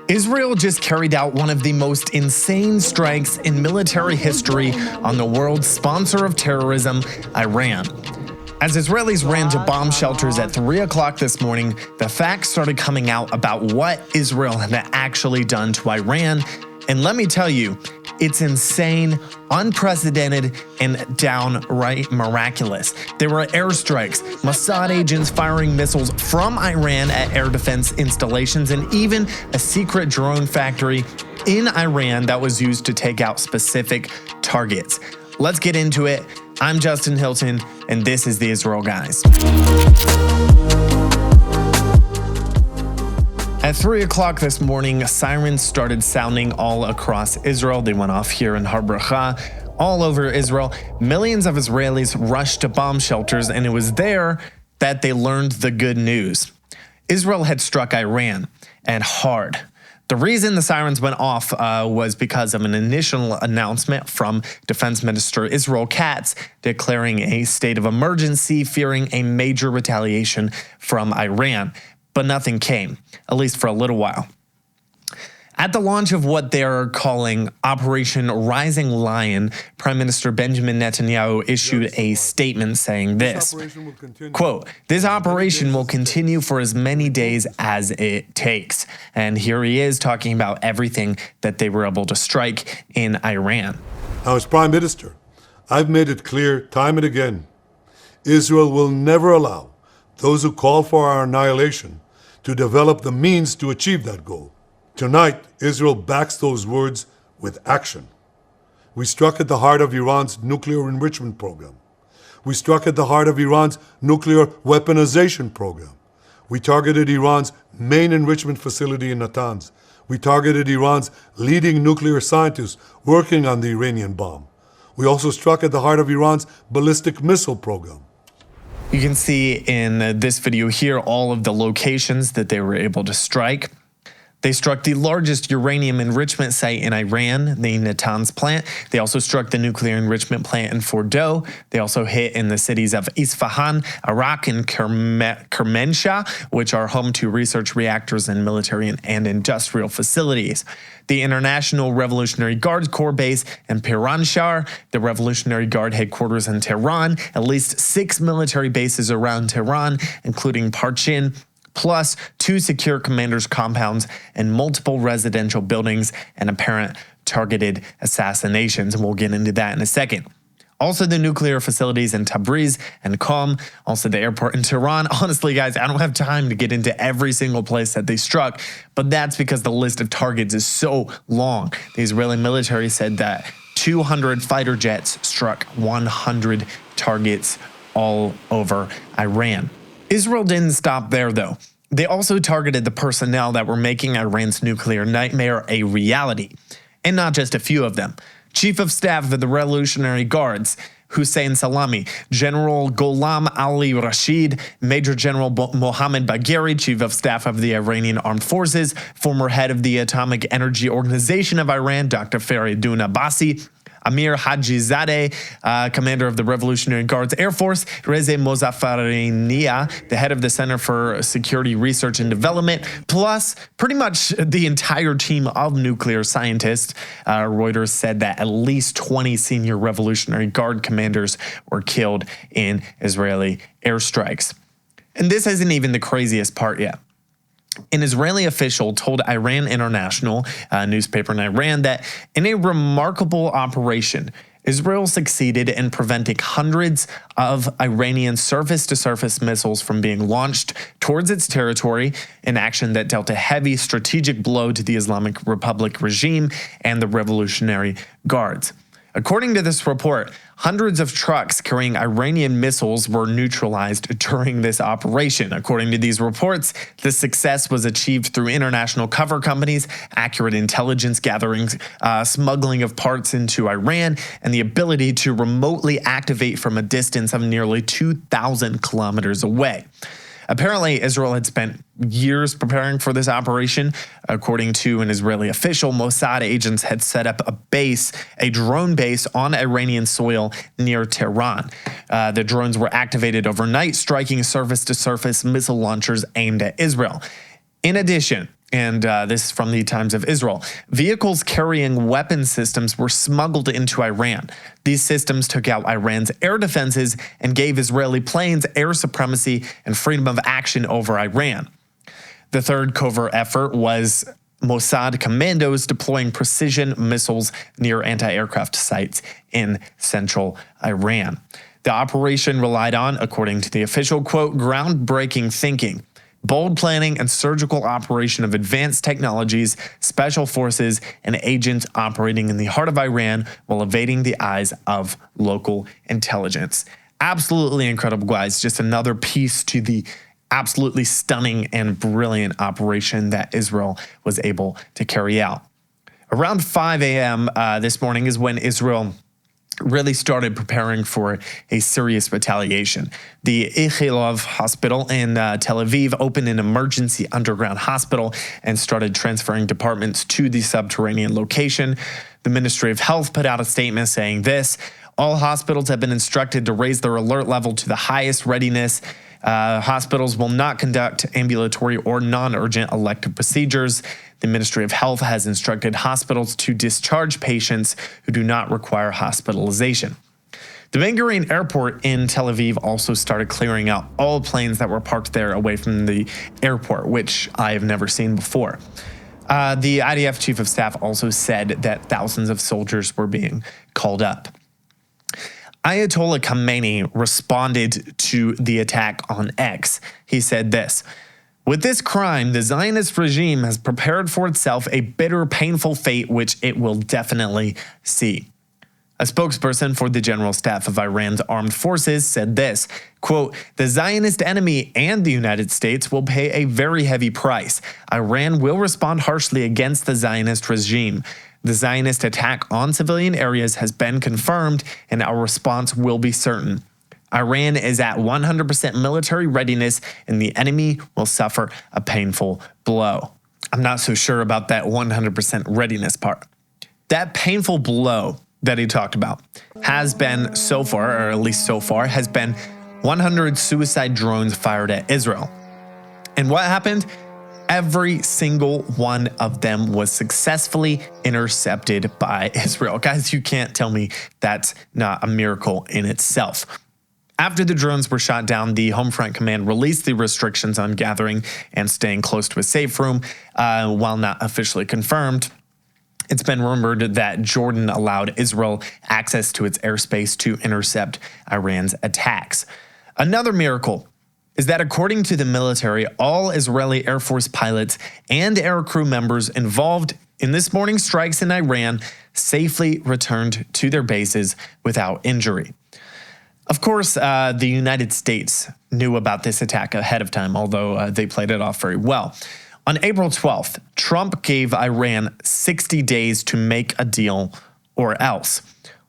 Israel just carried out one of the most insane strikes in military history on the world's sponsor of terrorism, Iran. As Israelis ran to bomb shelters at 3 o'clock this morning, the facts started coming out about what Israel had actually done to Iran. And let me tell you, it's insane, unprecedented, and downright miraculous. There were airstrikes, Mossad agents firing missiles from Iran at air defense installations, and even a secret drone factory in Iran that was used to take out specific targets. Let's get into it. I'm Justin Hilton, and this is the Israel Guys. At 3 o'clock this morning, sirens started sounding all across Israel. They went off here in Har Bracha, all over Israel. Millions of Israelis rushed to bomb shelters, and it was there that they learned the good news. Israel had struck Iran, and hard. The reason the sirens went off was because of an initial announcement from Defense Minister Israel Katz declaring a state of emergency, fearing a major retaliation from Iran. But nothing came, at least for a little while. At the launch of what they're calling Operation Rising Lion, Prime Minister Benjamin Netanyahu issued a statement saying this, quote, "This operation will continue for as many days as it takes." And here he is talking about everything that they were able to strike in Iran. Now, as Prime Minister, I've made it clear time and again, Israel will never allow those who call for our annihilation to develop the means to achieve that goal. Tonight, Israel backs those words with action. We struck at the heart of Iran's nuclear enrichment program. We struck at the heart of Iran's nuclear weaponization program. We targeted Iran's main enrichment facility in Natanz. We targeted Iran's leading nuclear scientists working on the Iranian bomb. We also struck at the heart of Iran's ballistic missile program. You can see in this video here all of the locations that they were able to strike. They struck the largest uranium enrichment site in Iran, the Natanz plant. They also struck the nuclear enrichment plant in Fordow. They also hit in the cities of Isfahan, Arak, and Kermanshah, which are home to research reactors and military and industrial facilities. The International Revolutionary Guard Corps base in Piranshah, the Revolutionary Guard headquarters in Tehran, at least 6 military bases around Tehran, including Parchin, plus 2 secure commanders' compounds and multiple residential buildings and apparent targeted assassinations. And we'll get into that in a second. Also, the nuclear facilities in Tabriz and Qom, also the airport in Tehran. Honestly, guys, I don't have time to get into every single place that they struck, but that's because the list of targets is so long. The Israeli military said that 200 fighter jets struck 100 targets all over Iran. Israel didn't stop there, though. They also targeted the personnel that were making Iran's nuclear nightmare a reality, and not just a few of them. Chief of Staff of the Revolutionary Guards, Hussein Salami, General Gholam Ali Rashid, Major General Mohammad Bagheri, Chief of Staff of the Iranian Armed Forces, former head of the Atomic Energy Organization of Iran, Dr. Faridun Abbasi, Amir Hajizadeh, commander of the Revolutionary Guards Air Force, Reza Mozaffariniya, the head of the Center for Security Research and Development, plus pretty much the entire team of nuclear scientists. Reuters said that at least 20 senior Revolutionary Guard commanders were killed in Israeli airstrikes. And this isn't even the craziest part yet. An Israeli official told Iran International, a newspaper in Iran, that in a remarkable operation, Israel succeeded in preventing hundreds of Iranian surface-to-surface missiles from being launched towards its territory, an action that dealt a heavy strategic blow to the Islamic Republic regime and the Revolutionary Guards. According to this report, hundreds of trucks carrying Iranian missiles were neutralized during this operation. According to these reports, the success was achieved through international cover companies, accurate intelligence gathering, smuggling of parts into Iran, and the ability to remotely activate from a distance of nearly 2,000 kilometers away. Apparently, Israel had spent years preparing for this operation. According to an Israeli official, Mossad agents had set up a drone base on Iranian soil near Tehran. The drones were activated overnight, striking surface-to-surface missile launchers aimed at Israel. In addition, And this is from the Times of Israel. Vehicles carrying weapon systems were smuggled into Iran. These systems took out Iran's air defenses and gave Israeli planes air supremacy and freedom of action over Iran. The third covert effort was Mossad commandos deploying precision missiles near anti-aircraft sites in central Iran. The operation relied on, according to the official, quote, groundbreaking thinking, bold planning and surgical operation of advanced technologies, special forces, and agents operating in the heart of Iran while evading the eyes of local intelligence. Absolutely incredible, guys. Just another piece to the absolutely stunning and brilliant operation that Israel was able to carry out. Around 5 a.m. This morning is when Israel really started preparing for a serious retaliation. The Ichilov hospital in Tel Aviv opened an emergency underground hospital and started transferring departments to the subterranean location. The Ministry of Health put out a statement saying this: all hospitals have been instructed to raise their alert level to the highest readiness. Hospitals will not conduct ambulatory or non-urgent elective procedures. The Ministry of Health has instructed hospitals to discharge patients who do not require hospitalization. The Ben Gurion Airport in Tel Aviv also started clearing out all planes that were parked there away from the airport, which I have never seen before. The IDF Chief of Staff also said that thousands of soldiers were being called up. Ayatollah Khamenei responded to the attack on X. He said this: with this crime, the Zionist regime has prepared for itself a bitter, painful fate which it will definitely see. A spokesperson for the General Staff of Iran's armed forces said this, quote, the Zionist enemy and the United States will pay a very heavy price. Iran will respond harshly against the Zionist regime. The Zionist attack on civilian areas has been confirmed, and our response will be certain. Iran is at 100% military readiness, and the enemy will suffer a painful blow. I'm not so sure about that 100% readiness part. That painful blow that he talked about has been so far, or at least so far, has been 100 suicide drones fired at Israel. And what happened? Every single one of them was successfully intercepted by Israel. Guys, you can't tell me that's not a miracle in itself. After the drones were shot down, the Homefront Command released the restrictions on gathering and staying close to a safe room. While not officially confirmed, it's been rumored that Jordan allowed Israel access to its airspace to intercept Iran's attacks. Another miracle is that according to the military, all Israeli Air Force pilots and air crew members involved in this morning's strikes in Iran safely returned to their bases without injury. Of course, the United States knew about this attack ahead of time, although they played it off very well. On April 12th, Trump gave Iran 60 days to make a deal or else.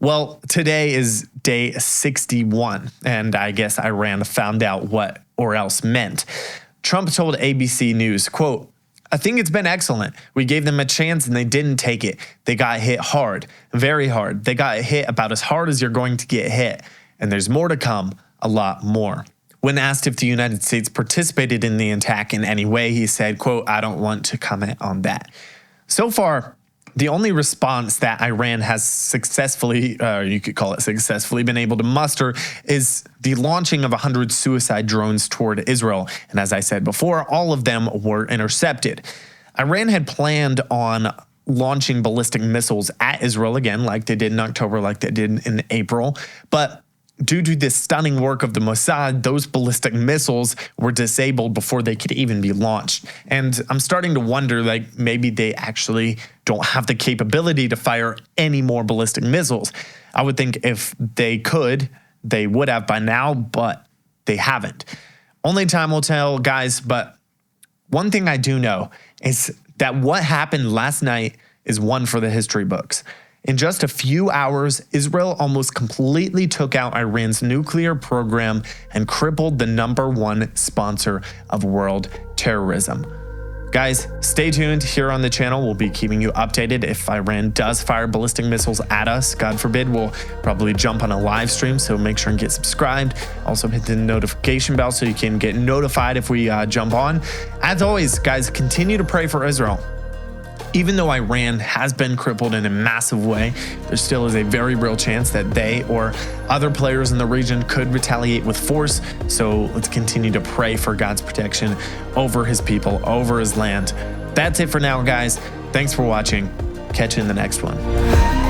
Well, today is day 61, and I guess Iran found out what or else meant. Trump told ABC News, quote, I think it's been excellent. We gave them a chance and they didn't take it. They got hit hard, very hard. They got hit about as hard as you're going to get hit. And there's more to come, a lot more. When asked if the United States participated in the attack in any way, he said, quote, I don't want to comment on that. So far, the only response that Iran has successfully, you could call it successfully, been able to muster is the launching of 100 suicide drones toward Israel. And as I said before, all of them were intercepted. Iran had planned on launching ballistic missiles at Israel again, like they did in October, like they did in April. But due to the stunning work of the Mossad, those ballistic missiles were disabled before they could even be launched. And I'm starting to wonder, like, maybe they actually don't have the capability to fire any more ballistic missiles. I would think if they could, they would have by now, but they haven't. Only time will tell, guys, but one thing I do know is that what happened last night is one for the history books. In just a few hours, Israel almost completely took out Iran's nuclear program and crippled the #1 sponsor of world terrorism. Guys, stay tuned here on the channel. We'll be keeping you updated if Iran does fire ballistic missiles at us. God forbid, we'll probably jump on a live stream, so make sure and get subscribed. Also hit the notification bell so you can get notified if we jump on. As always, guys, continue to pray for Israel. Even though Iran has been crippled in a massive way, there still is a very real chance that they or other players in the region could retaliate with force. So let's continue to pray for God's protection over his people, over his land. That's it for now, guys. Thanks for watching. Catch you in the next one.